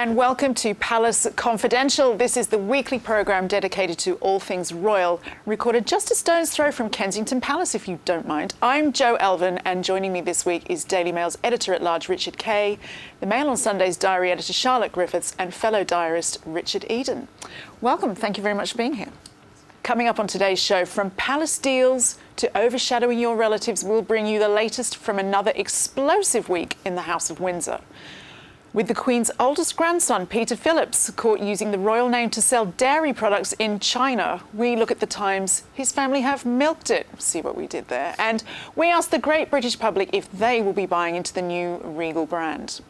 and welcome to Palace Confidential. This is the weekly programme dedicated to all things royal, recorded just a stone's throw from Kensington Palace, if you don't mind. I'm Jo Elvin, and joining me this week is Daily Mail's editor-at-large Richard Kay, the Mail on Sunday's diary editor Charlotte Griffiths, and fellow diarist Richard Eden. Welcome, thank you very much for being here. Coming up on today's show, from palace deals to overshadowing your relatives, we'll bring you the latest from another explosive week in the House of Windsor. With the Queen's oldest grandson, Peter Phillips, caught using the royal name to sell dairy products in China, we look at the times his family have milked it. See what we did there. And we ask the great British public if they will be buying into the new Regal brand.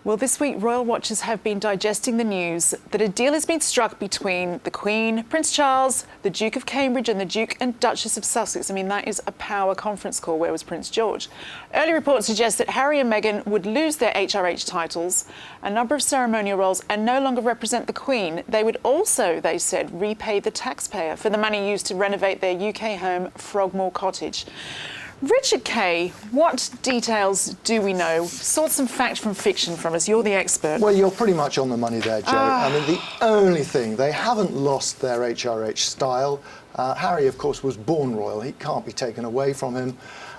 Well, this week, royal watchers have been digesting the news that a deal has been struck between the Queen, Prince Charles, the Duke of Cambridge and the Duke and Duchess of Sussex. I mean, that is a power conference call. Where was Prince George? Early reports suggest that Harry and Meghan would lose their HRH titles, a number of ceremonial roles, and no longer represent the Queen. They would also, they said, repay the taxpayer for the money used to renovate their UK home, Frogmore Cottage. Richard Kay, what details do we know? Sort some fact from fiction from us. You're the expert. Well, you're pretty much on the money there, Jo. I mean, the only thing, they haven't lost their HRH style. Harry, of course, was born royal. He can't be taken away from him.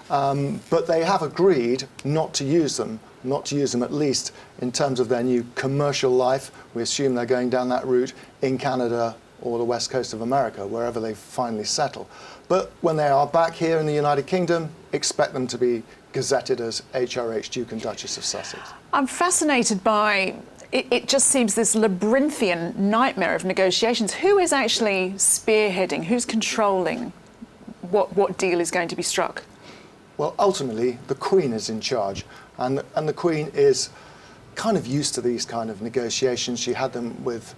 But they have agreed not to use them at least in terms of their new commercial life. We assume they're going down that route in Canada or the west coast of America, wherever they finally settle. But when they are back here in the United Kingdom, expect them to be gazetted as HRH Duke and Duchess of Sussex. I'm fascinated by, it just seems this labyrinthian nightmare of negotiations. Who is actually spearheading? Who's controlling what deal is going to be struck? Well, ultimately, the Queen is in charge, and the Queen is kind of used to these kind of negotiations. She had them with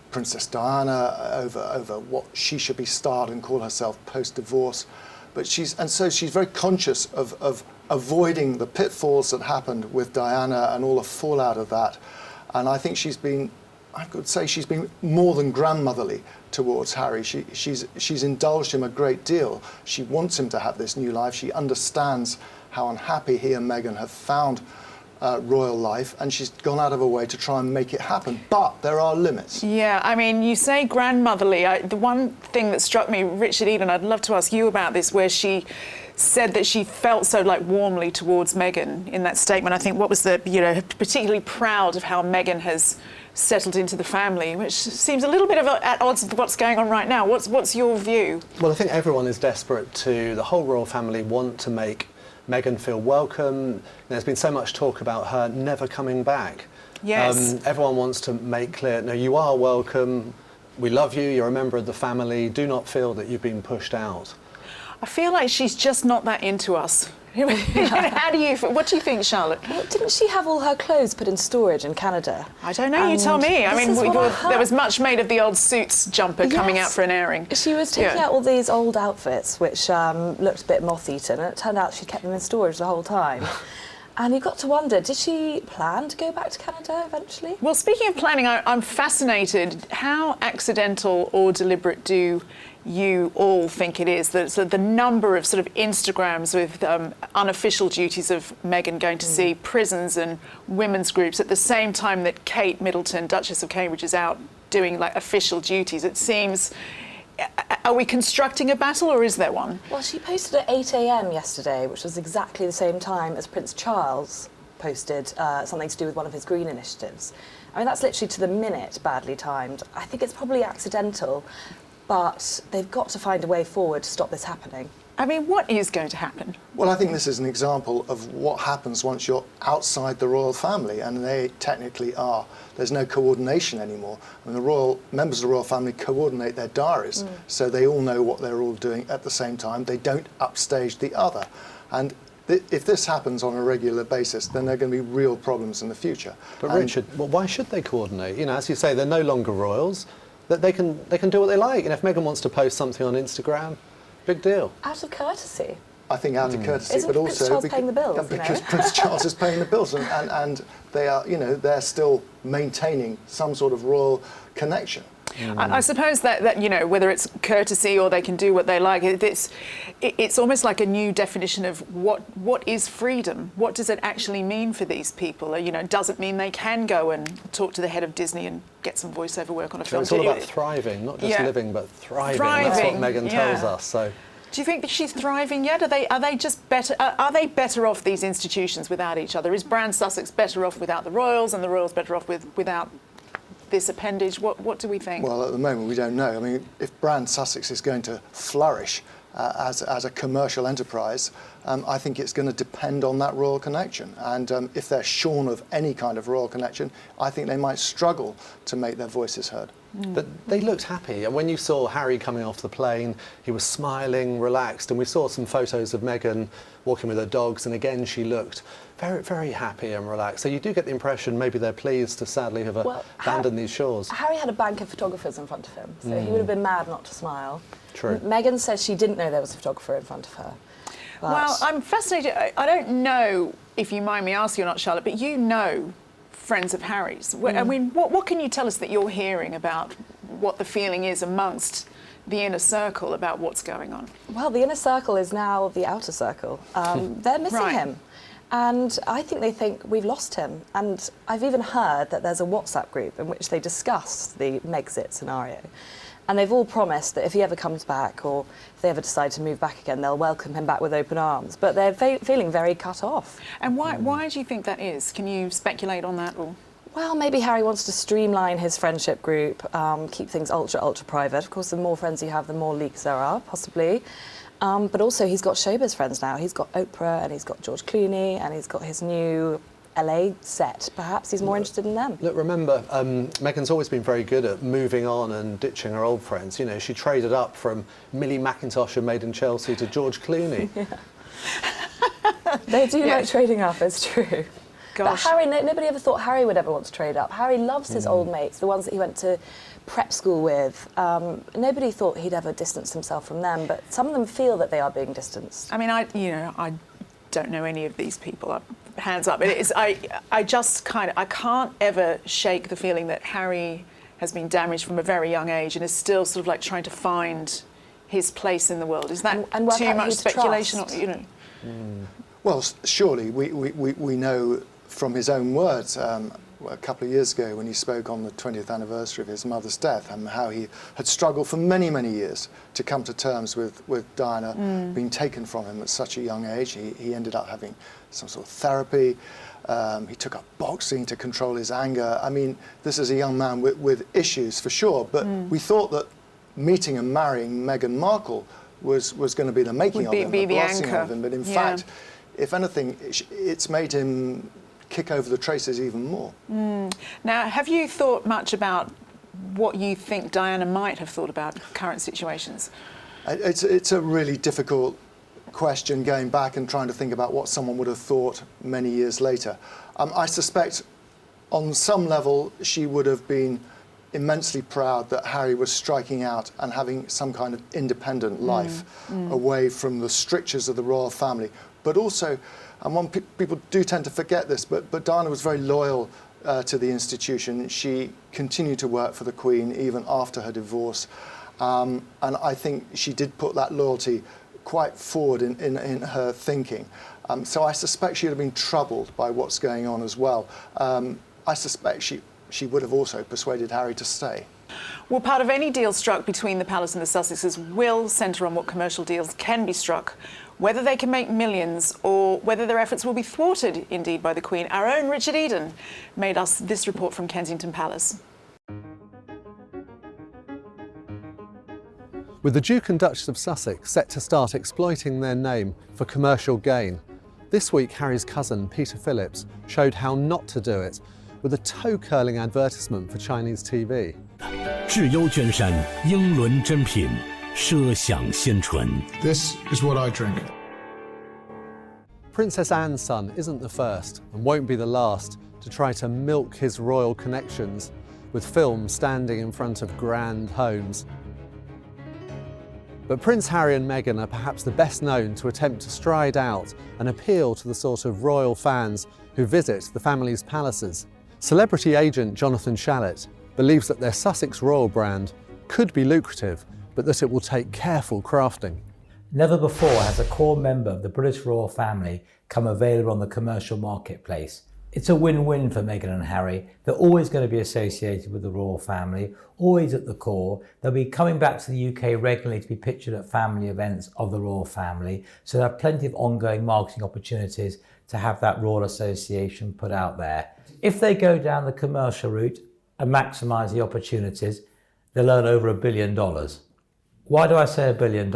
Princess Diana over what she should be styled and call herself post-divorce, but she's very conscious of avoiding the pitfalls that happened with Diana and all the fallout of that. And I think I could say she's been more than grandmotherly towards Harry. She's indulged him a great deal. She wants him to have this new life. She understands how unhappy he and Meghan have found royal life, and she's gone out of her way to try and make it happen. But there are limits. Yeah, I mean, you say grandmotherly. The one thing that struck me, Richard Eden, I'd love to ask you about this, where she said that she felt so warmly towards Meghan in that statement. I think what was particularly proud of how Meghan has settled into the family, which seems a little bit at odds with what's going on right now. What's your view? Well, I think everyone is desperate the whole royal family want to make Meghan feel welcome. There's been so much talk about her never coming back. Yes. Everyone wants to make clear, no, you are welcome, we love you, you're a member of the family, do not feel that you've been pushed out. I feel like she's just not that into us. What do you think, Charlotte? Well, didn't she have all her clothes put in storage in Canada? I don't know, you tell me. I mean, there was much made of the old Suits jumper coming out for an airing. She was taking out all these old outfits, which looked a bit moth-eaten, and it turned out she'd kept them in storage the whole time. And you got to wonder, did she plan to go back to Canada eventually? Well, speaking of planning, I'm fascinated. How accidental or deliberate do you all think it is that the number of sort of Instagrams with unofficial duties of Meghan going to see prisons and women's groups at the same time that Kate Middleton, Duchess of Cambridge, is out doing official duties? It seems, are we constructing a battle or is there one? Well, she posted at 8 a.m. yesterday, which was exactly the same time as Prince Charles posted something to do with one of his green initiatives. I mean, that's literally to the minute badly timed. I think it's probably accidental, but they've got to find a way forward to stop this happening. I mean, what is going to happen? Well, I think this is an example of what happens once you're outside the royal family, and they technically are. There's no coordination anymore. I mean, the members of the royal family coordinate their diaries, so they all know what they're all doing at the same time. They don't upstage the other. And if this happens on a regular basis, then there are going to be real problems in the future. But Richard, well, why should they coordinate? As you say, they're no longer royals. That they can do what they like. And if Meghan wants to post something on Instagram, big deal. Out of courtesy. I think out of courtesy, Isn't but Prince also Charles paying the bills, because Prince Charles is paying the bills, and they are, they're still maintaining some sort of royal connection. I suppose that, you know, whether it's courtesy or they can do what they like, it's almost like a new definition of what is freedom. What does it actually mean for these people? You know, does it mean they can go and talk to the head of Disney and get some voiceover work on a film? It's all about thriving, not just living, but thriving. That's what Meghan tells us. So. Do you think that she's thriving yet? Are they just better? Are they better off, these institutions, without each other? Is Brand Sussex better off without the Royals, and the Royals better off without this appendage? What do we think? Well, at the moment we don't know. I mean, if Brand Sussex is going to flourish as a commercial enterprise, I think it's going to depend on that royal connection. And if they're shorn of any kind of royal connection, I think they might struggle to make their voices heard. But they looked happy, and when you saw Harry coming off the plane, he was smiling, relaxed, and we saw some photos of Meghan walking with her dogs, and again she looked very, very happy and relaxed. So you do get the impression maybe they're pleased to sadly have abandoned these shores. Harry had a bank of photographers in front of him, so he would have been mad not to smile. True. Meghan says she didn't know there was a photographer in front of her. But well, I'm fascinated. I don't know if you mind me asking or not, Charlotte, but you know friends of Harry's. I mean, what can you tell us that you're hearing about what the feeling is amongst the inner circle about what's going on? Well, the inner circle is now the outer circle. They're missing him. And I think they think we've lost him. And I've even heard that there's a WhatsApp group in which they discuss the Megxit scenario. And they've all promised that if he ever comes back, or if they ever decide to move back again, they'll welcome him back with open arms. But they're feeling very cut off. And why do you think that is? Can you speculate on that? Or? Well, maybe Harry wants to streamline his friendship group, keep things ultra private. Of course, the more friends you have, the more leaks there are, possibly. But also, he's got showbiz friends now. He's got Oprah, and he's got George Clooney, and he's got his new LA set. Perhaps he's more interested in them. Look, remember, Meghan's always been very good at moving on and ditching her old friends. You know, she traded up from Millie McIntosh and Made in Chelsea to George Clooney. They do like trading up, it's true. Gosh. But Harry, nobody ever thought Harry would ever want to trade up. Harry loves his old mates, the ones that he went to prep school with. Nobody thought he'd ever distance himself from them, but some of them feel that they are being distanced. I mean, I don't know any of these people. Hands up. I just I can't ever shake the feeling that Harry has been damaged from a very young age and is still sort of like trying to find his place in the world. Is that and too much speculation? Or, you know? Well, surely we know from his own words a couple of years ago when he spoke on the 20th anniversary of his mother's death, and how he had struggled for many, many years to come to terms with Diana being taken from him at such a young age. He ended up having some sort of therapy. He took up boxing to control his anger. I mean, this is a young man with issues for sure, but we thought that meeting and marrying Meghan Markle was going to be the making of him, the blessing of him. But in fact, if anything, it's made him kick over the traces even more. Now, have you thought much about what you think Diana might have thought about current situations? It's a really difficult question, going back and trying to think about what someone would have thought many years later. I suspect on some level she would have been immensely proud that Harry was striking out and having some kind of independent life away from the strictures of the royal family. But also, and people do tend to forget this, but Diana was very loyal to the institution. She continued to work for the Queen even after her divorce. And I think she did put that loyalty quite forward in her thinking. So I suspect she would have been troubled by what's going on as well. I suspect she would have also persuaded Harry to stay. Well, part of any deal struck between the palace and the Sussexes will centre on what commercial deals can be struck, whether they can make millions or whether their efforts will be thwarted, indeed, by the Queen. Our own Richard Eden made us this report from Kensington Palace. With the Duke and Duchess of Sussex set to start exploiting their name for commercial gain, this week Harry's cousin Peter Phillips showed how not to do it with a toe-curling advertisement for Chinese TV. 质优娟山英伦珍品 奢享鲜醇 This is what I drink. Princess Anne's son isn't the first and won't be the last to try to milk his royal connections with films standing in front of grand homes. But Prince Harry and Meghan are perhaps the best known to attempt to stride out and appeal to the sort of royal fans who visit the family's palaces. Celebrity agent Jonathan Shalit believes that their Sussex Royal brand could be lucrative, but that it will take careful crafting. Never before has a core member of the British royal family come available on the commercial marketplace. It's a win-win for Meghan and Harry. They're always going to be associated with the royal family, always at the core. They'll be coming back to the UK regularly to be pictured at family events of the royal family. So they have plenty of ongoing marketing opportunities to have that royal association put out there. If they go down the commercial route and maximise the opportunities, they'll earn over $1 billion. Why do I say $1 billion?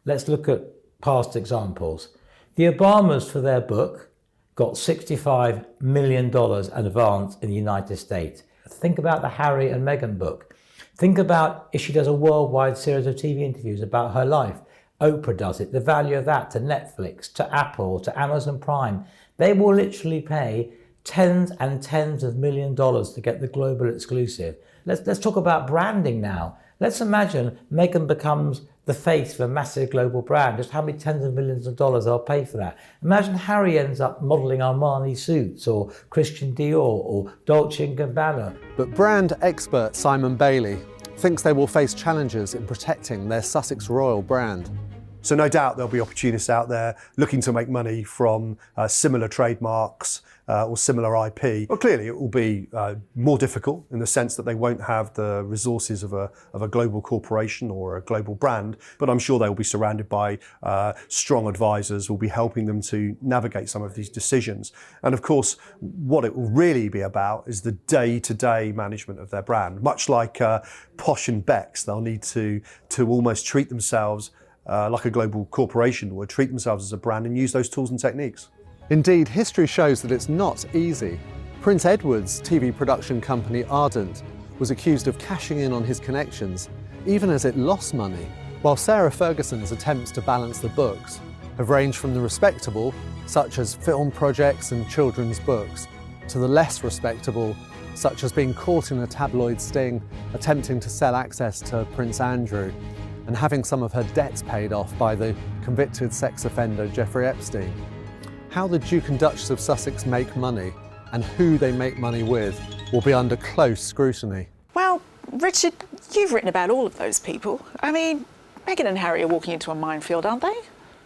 Let's look at past examples. The Obamas, for their book, got $65 million in advance in the United States. Think about the Harry and Meghan book. Think about if she does a worldwide series of TV interviews about her life. Oprah does it. The value of that to Netflix, to Apple, to Amazon Prime. They will literally pay tens and tens of millions of dollars to get the global exclusive. Let's talk about branding now. Let's imagine Meghan becomes the face of a massive global brand. Just how many tens of millions of dollars I'll pay for that. Imagine Harry ends up modelling Armani suits or Christian Dior or Dolce & Gabbana. But brand expert Simon Bailey thinks they will face challenges in protecting their Sussex Royal brand. So no doubt there'll be opportunists out there looking to make money from similar trademarks or similar IP. Well, clearly it will be more difficult in the sense that they won't have the resources of a global corporation or a global brand, but I'm sure they will be surrounded by strong advisors who will be helping them to navigate some of these decisions. And of course, what it will really be about is the day-to-day management of their brand. Much like Posh and Bex, they'll need to almost treat themselves like a global corporation would, treat themselves as a brand and use those tools and techniques. Indeed, history shows that it's not easy. Prince Edward's TV production company Ardent was accused of cashing in on his connections, even as it lost money, while Sarah Ferguson's attempts to balance the books have ranged from the respectable, such as film projects and children's books, to the less respectable, such as being caught in a tabloid sting, attempting to sell access to Prince Andrew, and having some of her debts paid off by the convicted sex offender Jeffrey Epstein. How the Duke and Duchess of Sussex make money and who they make money with will be under close scrutiny. Well, Richard, you've written about all of those people. I mean, Meghan and Harry are walking into a minefield, aren't they?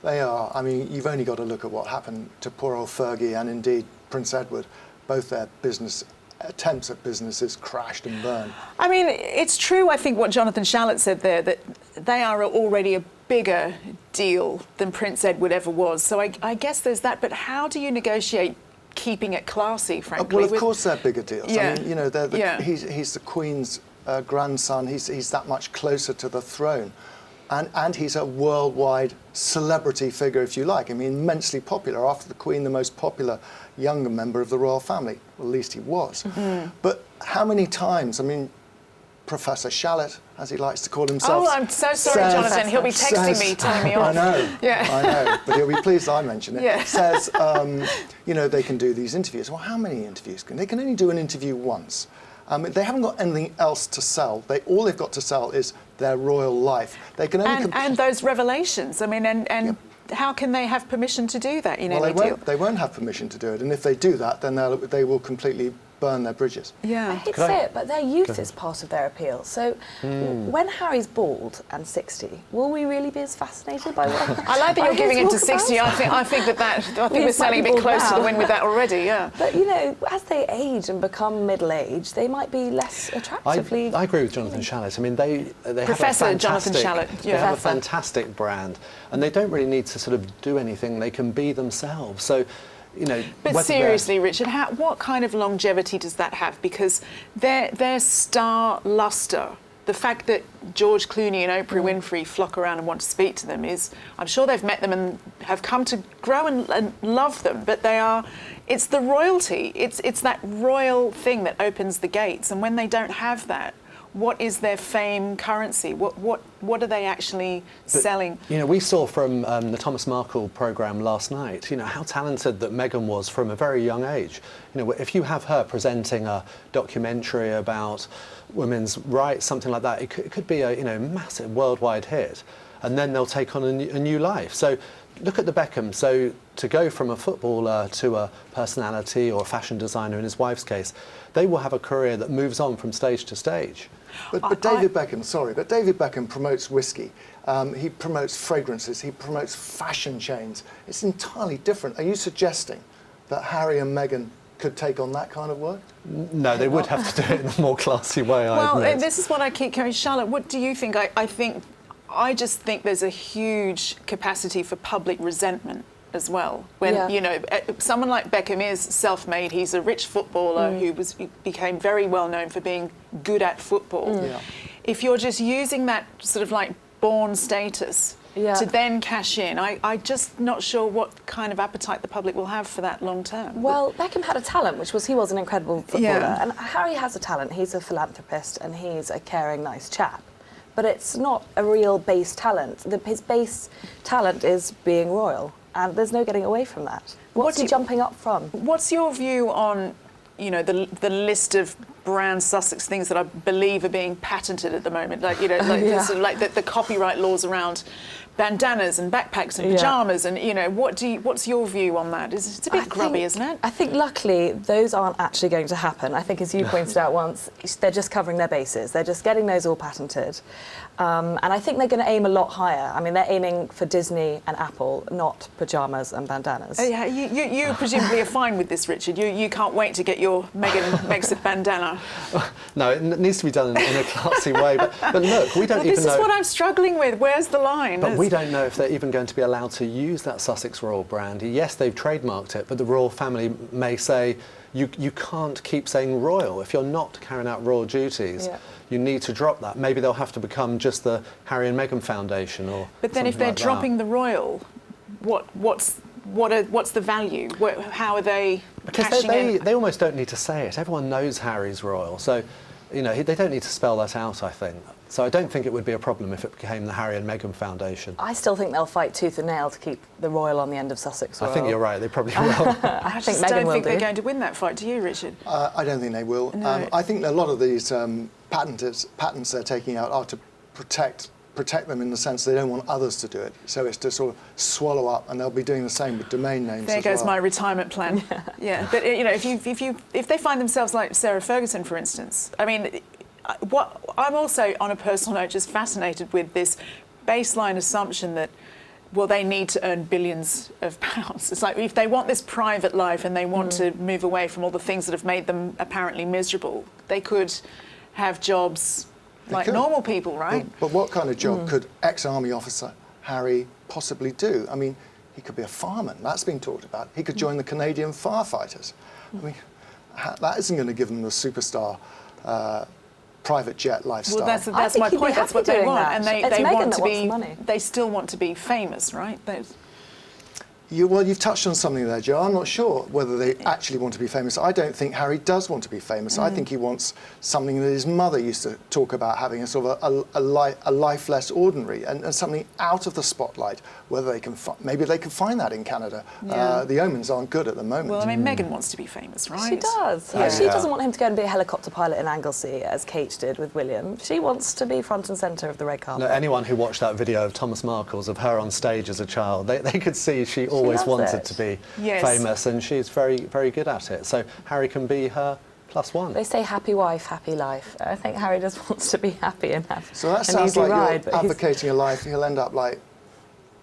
They are. I mean, you've only got to look at what happened to poor old Fergie and indeed Prince Edward. Both their attempts at businesses crashed and burned. I mean, it's true, I think, what Jonathan Shalit said there, that they are already a bigger deal than Prince Edward ever was. So I guess there's that, but how do you negotiate keeping it classy, frankly? Well, of course they're bigger deals. Yeah. I mean, you know, he's the Queen's grandson. He's that much closer to the throne. And he's a worldwide celebrity figure, if you like. I mean, immensely popular. After the Queen, the most popular younger member of the royal family. Well, at least he was. Mm-hmm. But how many times, I mean, Professor Shalit, as he likes to call himself. Oh, I'm so sorry, Jonathan. He'll be texting me, telling me off. I know, yeah. I know, but he'll be pleased I mention it. Yeah. Says, you know, they can do these interviews. Well, how many interviews they can only do an interview once. They haven't got anything else to sell. All they've got to sell is their royal life. They can only and those revelations. I mean, and Yep. How can they have permission to do that? Well, they won't have permission to do it, and if they do that, then they will completely burn their bridges. Yeah. I hate to say it, but their youth is part of their appeal. So when Harry's bald and 60, will we really be as fascinated by what? I like that you're giving it to 60. I think we're selling a bit close to the wind with that already. Yeah. But you know, as they age and become middle-aged, they might be less attractively. I agree with Jonathan Shalit. I mean, they Professor have a Jonathan Shalit. Yeah. They have a fantastic brand, and they don't really need to sort of do anything. They can be themselves. So. You know, but seriously, Richard, what kind of longevity does that have? Because their star lustre, the fact that George Clooney and Oprah Winfrey flock around and want to speak to them is, I'm sure they've met them and have come to grow and love them, but it's the royalty. It's that royal thing that opens the gates, and when they don't have that, what is their fame currency? What are they actually selling? You know, we saw from the Thomas Markle programme last night, you know, how talented that Meghan was from a very young age. You know, if you have her presenting a documentary about women's rights, something like that, it could be a massive worldwide hit, and then they'll take on a new life. So look at the Beckhams. So to go from a footballer to a personality or a fashion designer in his wife's case, they will have a career that moves on from stage to stage. But David Beckham promotes whiskey. He promotes fragrances. He promotes fashion chains. It's entirely different. Are you suggesting that Harry and Meghan could take on that kind of work? No, they would have to do it in a more classy way, I Well, admit. this is what I keep carrying. Charlotte, what do you think? I just think there's a huge capacity for public resentment as well. When, you know, someone like Beckham is self-made. He's a rich footballer who became very well known for being good at football. Yeah. If you're just using that sort of like born status to then cash in, I'm just not sure what kind of appetite the public will have for that long term. Well, Beckham had a talent, which was he was an incredible footballer. Yeah. And Harry has a talent. He's a philanthropist and he's a caring, nice chap. But it's not a real base talent. His base talent is being royal, and there's no getting away from that. What's he jumping up from? What's your view on, you know, the list of brand Sussex things that I believe are being patented at the moment? Like, you know, like, sort of like the copyright laws around bandanas and backpacks and pyjamas, and, you know, what's your view on that? It's a bit grubby, isn't it? I think luckily those aren't actually going to happen. I think, as you pointed out once, they're just covering their bases. They're just getting those all patented. And I think they're going to aim a lot higher. I mean, they're aiming for Disney and Apple, not pyjamas and bandanas. Yeah, you presumably are fine with this, Richard. You can't wait to get your Megxit bandana. No, it needs to be done in a classy way. But look, we don't even know... This is what I'm struggling with. Where's the line? But we don't know if they're even going to be allowed to use that Sussex Royal brand. Yes, they've trademarked it, but the royal family may say, you can't keep saying royal. If you're not carrying out royal duties, you need to drop that. Maybe they'll have to become just the Harry and Meghan Foundation or But then if they're like dropping the royal, what's the value? How are they cashing in? They almost don't need to say it. Everyone knows Harry's royal. So, you know, they don't need to spell that out, I think. So I don't think it would be a problem if it became the Harry and Meghan Foundation. I still think they'll fight tooth and nail to keep the royal on the end of Sussex Royal. I think you're right, they probably will. I think I Meghan don't will think do. they're going to win that fight, do you, Richard? I don't think they will. No. I think a lot of these patents they're taking out are to protect them in the sense they don't want others to do it. So it's to sort of swallow up, and they'll be doing the same with domain names There as goes well. my retirement plan. Yeah, but you know, if they find themselves like Sarah Ferguson, for instance, I mean, I'm also, on a personal note, just fascinated with this baseline assumption that, well, they need to earn billions of pounds. It's like if they want this private life and they want to move away from all the things that have made them apparently miserable, they could have jobs like normal people, right? But what kind of job could ex-army officer Harry possibly do? I mean, he could be a fireman. That's been talked about. He could join the Canadian firefighters. I mean, that isn't going to give them the superstar private jet lifestyle. Well, that's my point. That's what they want, that. and they Meghan want that to wants be. the money. They still want to be famous, right? You've touched on something there, Jo. I'm not sure whether they actually want to be famous. I don't think Harry does want to be famous. I think he wants something that his mother used to talk about, having a sort of a life less ordinary and something out of the spotlight. Whether they can, maybe they can find that in Canada. Yeah. The omens aren't good at the moment. Well, I mean, Meghan wants to be famous, right? She does. Yeah. She doesn't want him to go and be a helicopter pilot in Anglesey, as Kate did with William. She wants to be front and centre of the red carpet. No, anyone who watched that video of Thomas Markle's of her on stage as a child, they could see she always wanted to be famous, and she's very, very good at it. So Harry can be her +1. They say happy wife, happy life. I think Harry just wants to be happy and have So that an sounds easy like ride. you're advocating a life. He'll end up like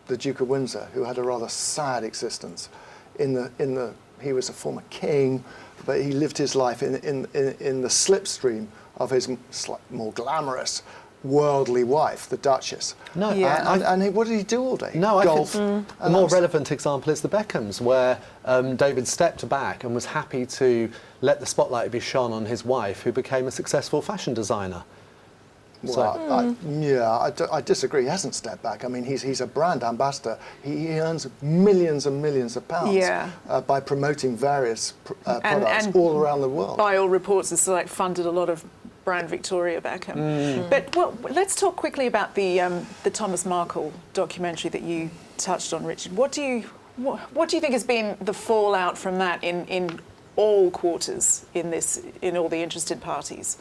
the Duke of Windsor, who had a rather sad existence. He was a former king, but he lived his life in the slipstream of his more glamorous, worldly wife, the Duchess. No, and what did he do all day? No, Golf. I think a more relevant example is the Beckhams, where David stepped back and was happy to let the spotlight be shone on his wife, who became a successful fashion designer. Well, I disagree. He hasn't stepped back. I mean, he's a brand ambassador. He earns millions and millions of pounds by promoting various products all around the world. By all reports, has funded a lot of brand Victoria Beckham. But let's talk quickly about the Thomas Markle documentary that you touched on, Richard. What do you think has been the fallout from that in all quarters in all the interested parties?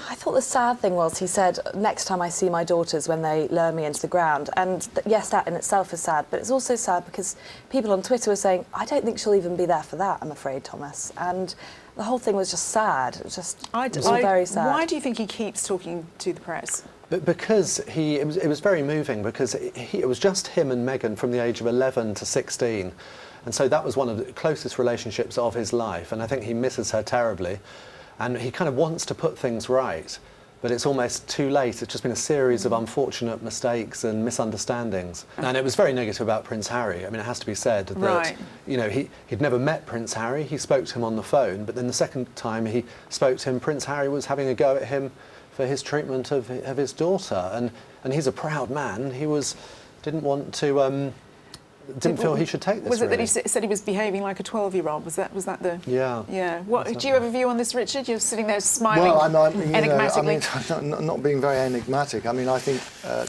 I thought the sad thing was he said, next time I see my daughters when they lure me into the ground. And yes, that in itself is sad, but it's also sad because people on Twitter were saying, I don't think she'll even be there for that, I'm afraid, Thomas. And the whole thing was just sad. It was very sad. Why do you think he keeps talking to the press? Because it was very moving, because it was just him and Meghan from the age of 11 to 16. And so that was one of the closest relationships of his life. And I think he misses her terribly. And he kind of wants to put things right, but it's almost too late. It's just been a series of unfortunate mistakes and misunderstandings. And it was very negative about Prince Harry. I mean, it has to be said that, you know, he'd never met Prince Harry. He spoke to him on the phone, but then the second time he spoke to him, Prince Harry was having a go at him for his treatment of his daughter. And he's a proud man. He didn't want to... didn't feel he should take this. Was it really. that he said he was behaving like a 12-year-old? Was that the? Yeah. Yeah. What do you have a view on this, Richard? You're sitting there smiling enigmatically. Not being very enigmatic. I mean, I think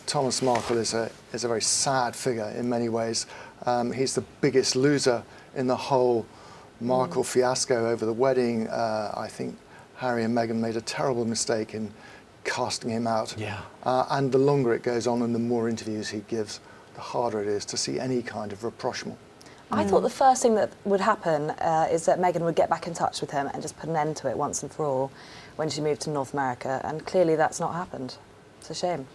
Thomas Markle is a very sad figure in many ways. He's the biggest loser in the whole Markle fiasco over the wedding. I think Harry and Meghan made a terrible mistake in casting him out. Yeah. And the longer it goes on and the more interviews he gives, the harder it is to see any kind of rapprochement. I thought the first thing that would happen is that Meghan would get back in touch with him and just put an end to it once and for all when she moved to North America, and clearly that's not happened. It's a shame.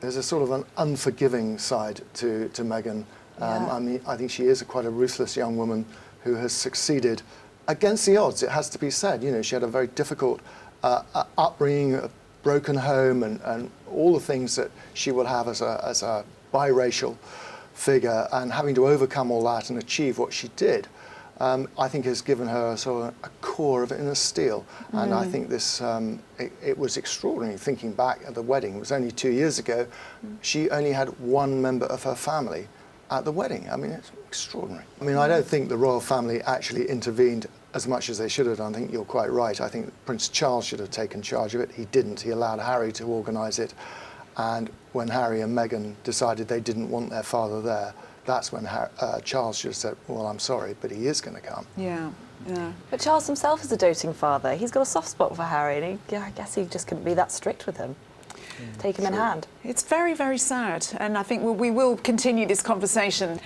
There's a sort of an unforgiving side to Meghan. I mean, I think she is quite a ruthless young woman who has succeeded against the odds, it has to be said. You know, she had a very difficult upbringing, a broken home, and all the things that she will have as a biracial figure, and having to overcome all that and achieve what she did, I think has given her sort of a core of inner steel. And I think this, it was extraordinary. Thinking back at the wedding, it was only 2 years ago, she only had one member of her family at the wedding. I mean, it's extraordinary. I mean, I don't think the royal family actually intervened as much as they should have done. I think you're quite right. I think Prince Charles should have taken charge of it. He didn't. He allowed Harry to organise it. And when Harry and Meghan decided they didn't want their father there, that's when Charles should have said, well, I'm sorry, but he is going to come. Yeah, yeah. But Charles himself is a doting father. He's got a soft spot for Harry, and I guess he just couldn't be that strict with him. Take him in hand. It's very, very sad, and I think we will continue this conversation.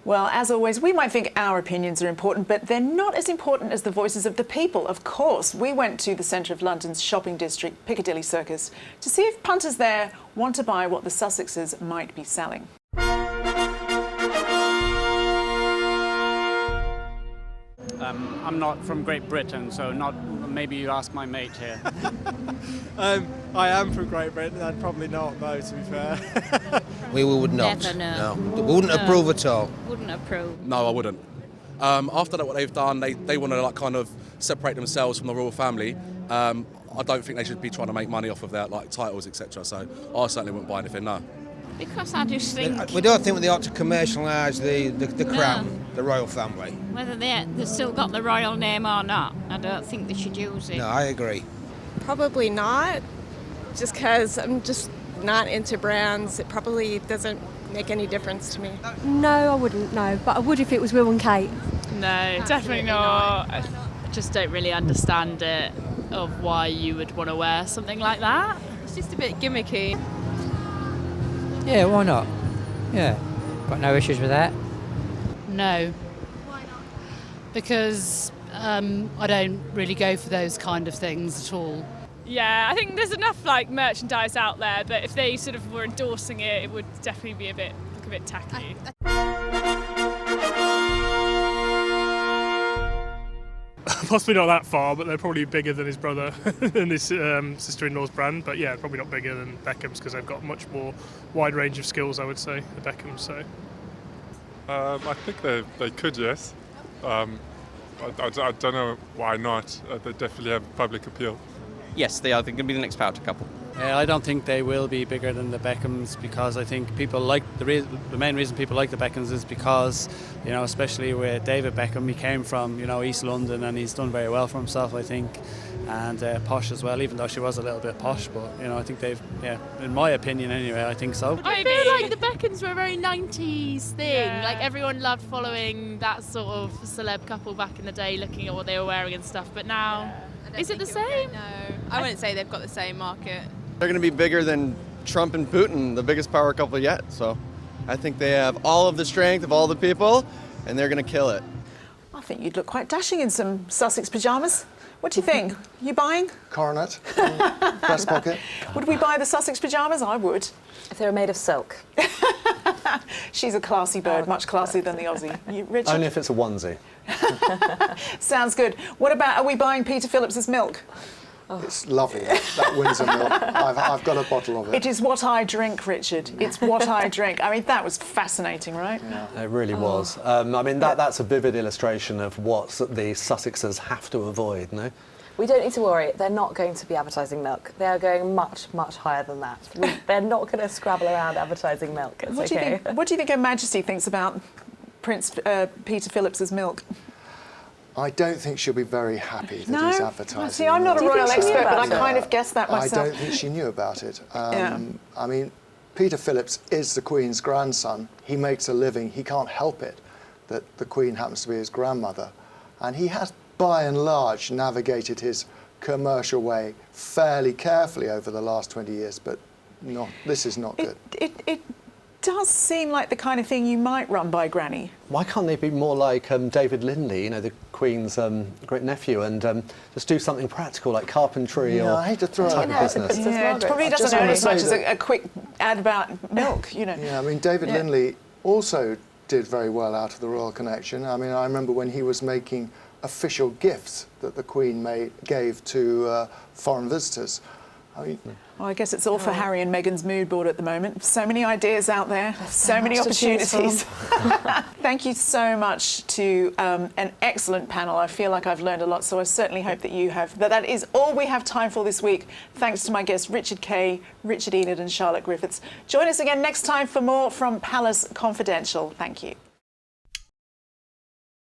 Well, as always, we might think our opinions are important, but they're not as important as the voices of the people. Of course, we went to the centre of London's shopping district, Piccadilly Circus, to see if punters there want to buy what the Sussexes might be selling. I'm not from Great Britain, so maybe you ask my mate here. I am from Great Britain, I'd probably not, though, to be fair. We would not. Never, no. We wouldn't approve at all. Wouldn't approve. No, I wouldn't. After what they've done, they want to like kind of separate themselves from the royal family. I don't think they should be trying to make money off of their like titles, etc. So I certainly wouldn't buy anything. No. Because I just think... We don't think they ought to commercialise the crown, the royal family. Whether they've still got the royal name or not, I don't think they should use it. No, I agree. Probably not, just because I'm just not into brands. It probably doesn't make any difference to me. No, I wouldn't, no. But I would if it was Will and Kate. No, definitely not. I just don't really understand it, of why you would want to wear something like that. It's just a bit gimmicky. Yeah, why not? Yeah, got no issues with that. No. Why not? Because I don't really go for those kind of things at all. Yeah, I think there's enough like merchandise out there, but if they sort of were endorsing it, it would definitely be look a bit tacky. Possibly not that far, but they're probably bigger than his brother and his sister-in-law's brand. But yeah, probably not bigger than Beckham's because they've got much more wide range of skills, I would say, the Beckhams. So I think they could, yes. I don't know why not. They definitely have public appeal. Yes, they are. They're going to be the next power couple. I don't think they will be bigger than the Beckhams because I think people like the main reason people like the Beckhams is because, you know, especially with David Beckham, he came from, you know, East London and he's done very well for himself, I think, and posh as well, even though she was a little bit posh, but, you know, I think they've, yeah, in my opinion anyway, I think so. I feel like the Beckhams were a very 90s thing, like everyone loved following that sort of celeb couple back in the day, looking at what they were wearing and stuff, but now, is it the same? No. I wouldn't say they've got the same market. They're going to be bigger than Trump and Putin, the biggest power couple yet. So I think they have all of the strength of all the people, and they're going to kill it. I think you'd look quite dashing in some Sussex pyjamas. What do you think? You buying? Coronet, breast pocket. Would we buy the Sussex pyjamas? I would. If they were made of silk. She's a classy bird, much classier than the Aussie. You, Richard? Only if it's a onesie. Sounds good. What about, are we buying Peter Phillips's milk? It's lovely, that Windsor milk. I've got a bottle of it. It is what I drink, Richard. It's what I drink. I mean, that was fascinating, right? Yeah. It really was. I mean, that's a vivid illustration of what the Sussexes have to avoid, no? We don't need to worry. They're not going to be advertising milk. They are going much, much higher than that. They're not going to scrabble around advertising milk. It's what okay. What do you think Her Majesty thinks about Prince Peter Phillips's milk? I don't think she'll be very happy that he's advertising. See, I'm not a royal expert, but I kind it? of guessed that myself. I don't think she knew about it. I mean, Peter Phillips is the Queen's grandson. He makes a living. He can't help it that the Queen happens to be his grandmother. And he has, by and large, navigated his commercial way fairly carefully over the last 20 years, but this is not good. It does seem like the kind of thing you might run by Granny. Why can't they be more like David Lindley, you know, the Queen's great nephew, and just do something practical like carpentry or I hate to throw type of business? Yeah, it probably doesn't earn as much as a quick ad about milk, you know. Yeah, I mean, David Lindley also did very well out of the royal connection. I mean, I remember when he was making official gifts that the Queen gave to foreign visitors. I mean, well, I guess it's all for Harry and Meghan's mood board at the moment. So many ideas out there, so many opportunities. Thank you so much to an excellent panel. I feel like I've learned a lot, so I certainly hope that you have. That is all we have time for this week. Thanks to my guests Richard Kay, Richard Enid and Charlotte Griffiths. Join us again next time for more from Palace Confidential. Thank you.